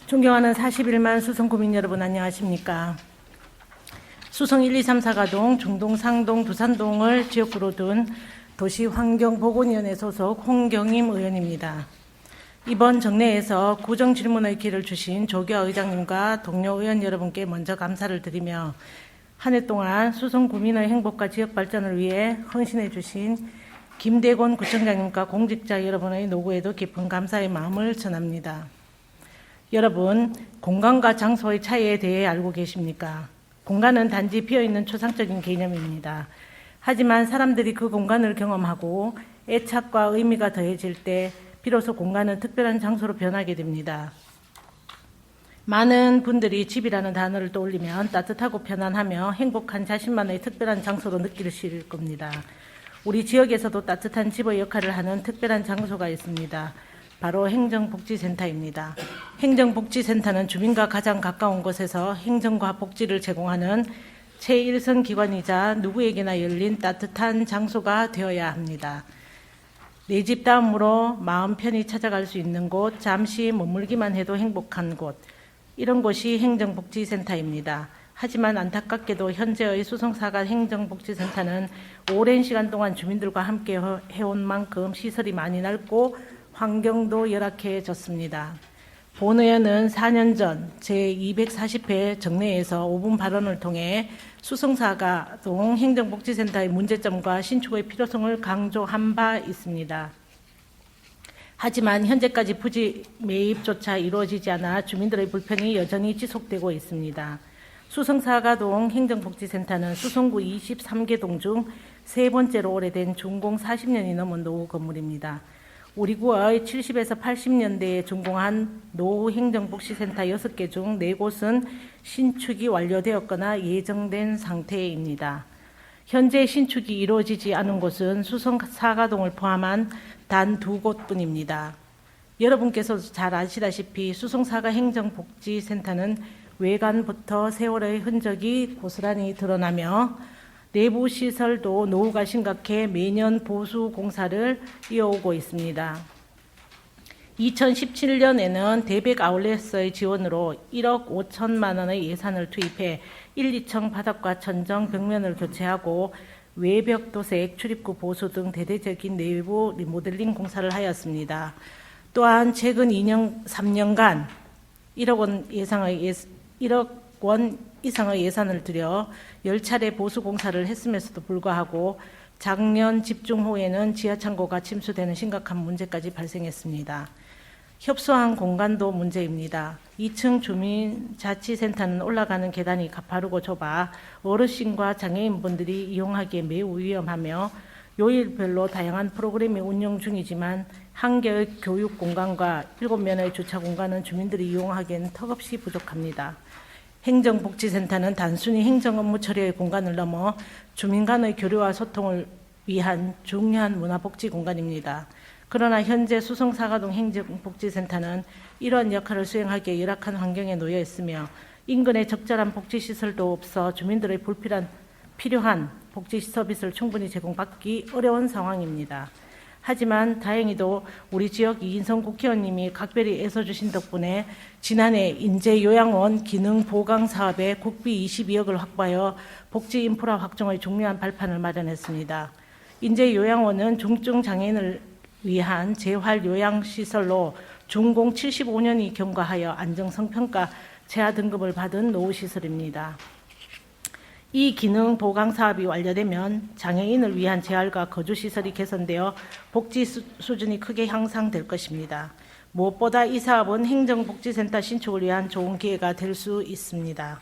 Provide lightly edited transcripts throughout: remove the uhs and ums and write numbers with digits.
존경하는 41만 수성구민 여러분 안녕하십니까. 수성 1, 2, 3, 4가동, 중동, 상동, 두산동을 지역구로 둔 도시환경보건위원회 소속 홍경임 의원입니다. 이번 정례에서 구정질문의 기회를 주신 조규하 의장님과 동료 의원 여러분께 먼저 감사를 드리며 한 해 동안 수성구민의 행복과 지역 발전을 위해 헌신해 주신 김대곤 구청장님과 공직자 여러분의 노고에도 깊은 감사의 마음을 전합니다. 여러분, 공간과 장소의 차이에 대해 알고 계십니까? 공간은 단지 비어있는 초상적인 개념입니다. 하지만 사람들이 그 공간을 경험하고 애착과 의미가 더해질 때 비로소 공간은 특별한 장소로 변하게 됩니다. 많은 분들이 집이라는 단어를 떠올리면 따뜻하고 편안하며 행복한 자신만의 특별한 장소로 느끼실 겁니다. 우리 지역에서도 따뜻한 집의 역할을 하는 특별한 장소가 있습니다. 바로 행정복지센터입니다. 행정복지센터는 주민과 가장 가까운 곳에서 행정과 복지를 제공하는 제1선 기관이자 누구에게나 열린 따뜻한 장소가 되어야 합니다. 내 집 다음으로 마음 편히 찾아갈 수 있는 곳, 잠시 머물기만 해도 행복한 곳, 이런 곳이 행정복지센터입니다. 하지만 안타깝게도 현재의 수성사가 행정복지센터는 오랜 시간 동안 주민들과 함께 해온 만큼 시설이 많이 낡고 환경도 열악해졌습니다. 본 의원은 4년 전 제240회 정례에서 5분 발언을 통해 수성사가동 행정복지센터의 문제점과 신축의 필요성을 강조한 바 있습니다. 하지만 현재까지 부지 매입조차 이루어지지 않아 주민들의 불편이 여전히 지속되고 있습니다. 수성사가동 행정복지센터는 수성구 23개 동 중 세 번째로 오래된 준공 40년이 넘은 노후 건물입니다. 우리 구의 70에서 80년대에 준공한 노후 행정복지센터 6개 중 4곳은 신축이 완료되었거나 예정된 상태입니다. 현재 신축이 이루어지지 않은 곳은 수성사가동을 포함한 단 2곳뿐입니다. 여러분께서도 잘 아시다시피 수성사가 행정복지센터는 외관부터 세월의 흔적이 고스란히 드러나며 내부 시설도 노후가 심각해 매년 보수 공사를 이어오고 있습니다. 2017년에는 대백 아울렛의 지원으로 1억 5천만 원의 예산을 투입해 1, 2층 바닥과 천정 벽면을 교체하고 외벽 도색, 출입구 보수 등 대대적인 내부 리모델링 공사를 하였습니다. 또한 최근 3년간 1억 원 이상의 예산을 들여 10차례 보수 공사를 했음에도 불구하고 작년 집중호에는 지하창고가 침수되는 심각한 문제까지 발생했습니다. 협소한 공간도 문제입니다. 2층 주민자치센터는 올라가는 계단이 가파르고 좁아 어르신과 장애인분들이 이용하기에 매우 위험하며 요일별로 다양한 프로그램이 운영 중이지만 한 개의 교육 공간과 7면의 주차 공간은 주민들이 이용하기에는 턱없이 부족합니다. 행정복지센터는 단순히 행정 업무 처리의 공간을 넘어 주민 간의 교류와 소통을 위한 중요한 문화복지 공간입니다. 그러나 현재 수성사가동 행정복지센터는 이러한 역할을 수행하기에 열악한 환경에 놓여 있으며 인근에 적절한 복지시설도 없어 주민들의 필요한 복지 서비스를 충분히 제공받기 어려운 상황입니다. 하지만 다행히도 우리 지역 이인성 국회의원님이 각별히 애써주신 덕분에 지난해 인재요양원 기능 보강 사업에 국비 22억을 확보하여 복지 인프라 확정의 중요한 발판을 마련했습니다. 인재요양원은 중증 장애인을 위한 재활요양시설로 준공 75년이 경과하여 안정성평가 재하 등급을 받은 노후시설입니다. 이 기능 보강 사업이 완료되면 장애인을 위한 재활과 거주시설이 개선되어 복지 수준이 크게 향상될 것입니다. 무엇보다 이 사업은 행정복지센터 신축을 위한 좋은 기회가 될 수 있습니다.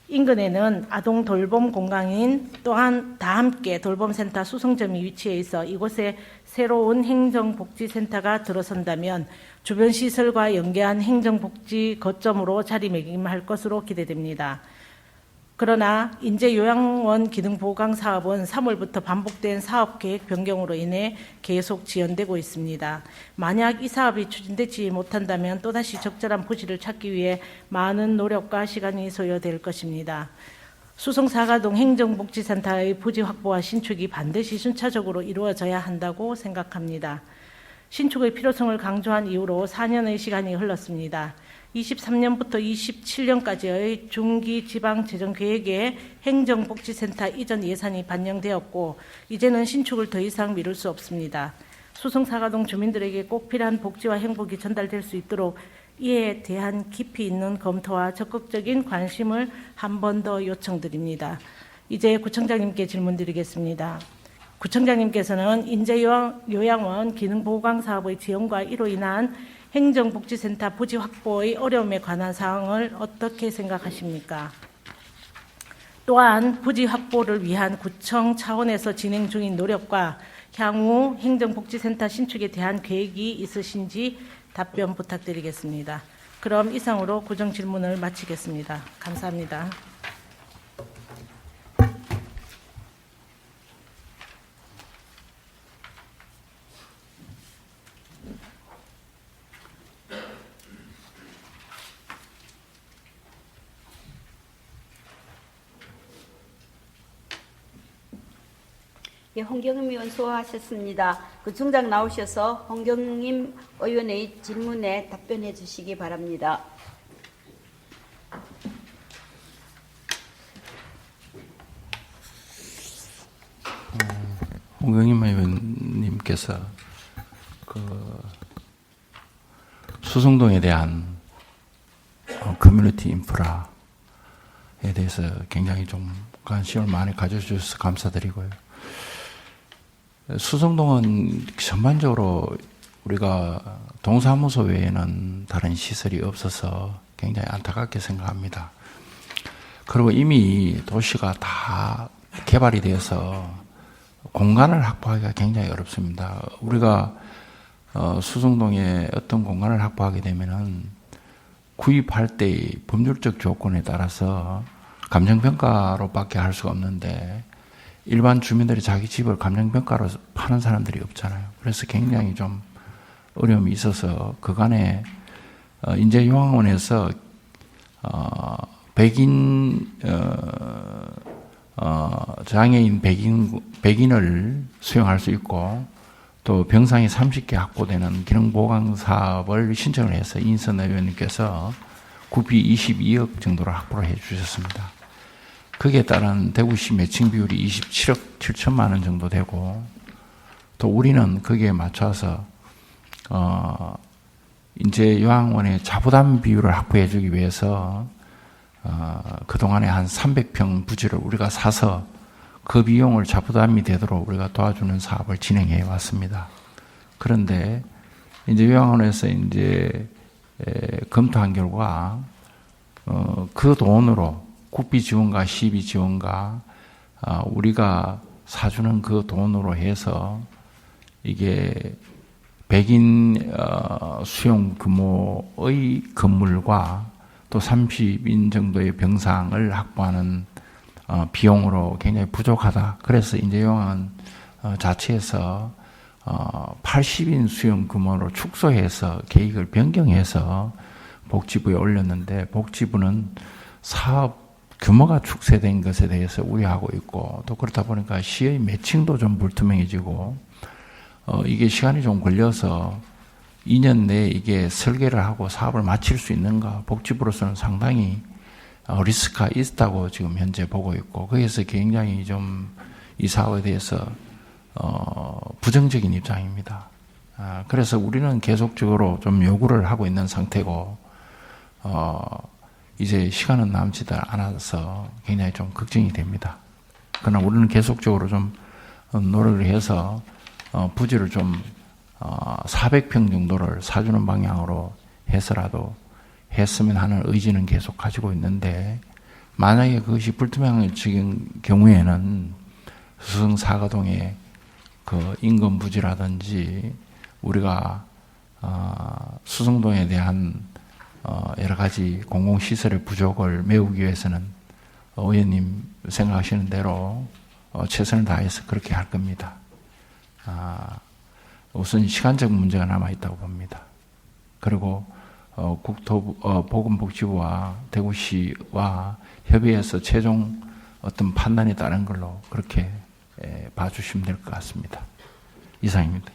인근에는 아동 돌봄 공간인 또한 다함께 돌봄센터 수성점이 위치해 있어 이곳에 새로운 행정복지센터가 들어선다면 주변 시설과 연계한 행정복지 거점으로 자리매김할 것으로 기대됩니다. 그러나 인재요양원 기능보강 사업은 3월부터 반복된 사업계획 변경으로 인해 계속 지연되고 있습니다. 만약 이 사업이 추진되지 못한다면 또다시 적절한 부지를 찾기 위해 많은 노력과 시간이 소요될 것입니다. 수성사가동 행정복지센터의 부지 확보와 신축이 반드시 순차적으로 이루어져야 한다고 생각합니다. 신축의 필요성을 강조한 이후로 4년의 시간이 흘렀습니다. 23년부터 27년까지의 중기 지방 재정 계획에 행정복지센터 이전 예산이 반영되었고 이제는 신축을 더 이상 미룰 수 없습니다. 수성사가동 주민들에게 꼭 필요한 복지와 행복이 전달될 수 있도록 이에 대한 깊이 있는 검토와 적극적인 관심을 한 번 더 요청드립니다. 이제 구청장님께 질문드리겠습니다. 구청장님께서는 인재요양원 기능보강 사업의 지연과 이로 인한 행정복지센터 부지 확보의 어려움에 관한 사항을 어떻게 생각하십니까? 또한 부지 확보를 위한 구청 차원에서 진행 중인 노력과 향후 행정복지센터 신축에 대한 계획이 있으신지 답변 부탁드리겠습니다. 그럼 이상으로 구정 질문을 마치겠습니다. 감사합니다. 예, 홍경임 의원 수고하셨습니다. 구청장 나오셔서 홍경임 의원의 질문에 답변해 주시기 바랍니다. 홍경임 의원님께서 수성동에 대한 커뮤니티 인프라에 대해서 굉장히 좀 관심을 많이 가져주셔서 감사드리고요. 수성동은 전반적으로 우리가 동사무소 외에는 다른 시설이 없어서 굉장히 안타깝게 생각합니다. 그리고 이미 도시가 다 개발이 되어서 공간을 확보하기가 굉장히 어렵습니다. 우리가 수성동에 어떤 공간을 확보하게 되면은 구입할 때의 법률적 조건에 따라서 감정평가로밖에 할 수가 없는데 일반 주민들이 자기 집을 감정평가로 파는 사람들이 없잖아요. 그래서 굉장히 좀 어려움이 있어서 그간에 인재요양원에서 장애인 100인을 수용할 수 있고 또 병상이 30개 확보되는 기능보강 사업을 신청을 해서 인선 의원님께서 구비 22억 정도를 확보를 해 주셨습니다. 거기에 따른 대구시 매칭 비율이 27억 7천만 원 정도 되고 또 우리는 거기에 맞춰서 인재요양원의 자부담 비율을 확보해 주기 위해서 그동안에 한 300평 부지를 우리가 사서 그 비용을 자부담이 되도록 우리가 도와주는 사업을 진행해 왔습니다. 그런데 인재요양원에서 이제 검토한 결과 그 돈으로 국비 지원과 시비 지원과 우리가 사주는 그 돈으로 해서 이게 100인 수용 규모의 건물과 또 30인 정도의 병상을 확보하는 비용으로 굉장히 부족하다. 그래서 인재요양원 자체에서 80인 수용 규모로 축소해서 계획을 변경해서 복지부에 올렸는데 복지부는 사업 규모가 축소된 것에 대해서 우려하고 있고 또 그렇다 보니까 시의 매칭도 좀 불투명해지고 이게 시간이 좀 걸려서 2년 내에 이게 설계를 하고 사업을 마칠 수 있는가 복지부로서는 상당히 리스크가 있다고 지금 현재 보고 있고 거기에서 굉장히 좀 이 사업에 대해서 부정적인 입장입니다. 그래서 우리는 계속적으로 좀 요구를 하고 있는 상태고 이제 시간은 남지도 않아서 굉장히 좀 걱정이 됩니다. 그러나 우리는 계속적으로 좀 노력을 해서 부지를 좀 400평 정도를 사주는 방향으로 해서라도 했으면 하는 의지는 계속 가지고 있는데 만약에 그것이 불투명해진 경우에는 수성 사가동의 그 인근 부지라든지 우리가 수성동에 대한 여러 가지 공공시설의 부족을 메우기 위해서는 의원님 생각하시는 대로 최선을 다해서 그렇게 할 겁니다. 우선 시간적 문제가 남아있다고 봅니다. 그리고 보건복지부와 대구시와 협의해서 최종 어떤 판단에 따른 걸로 그렇게 봐주시면 될 것 같습니다. 이상입니다.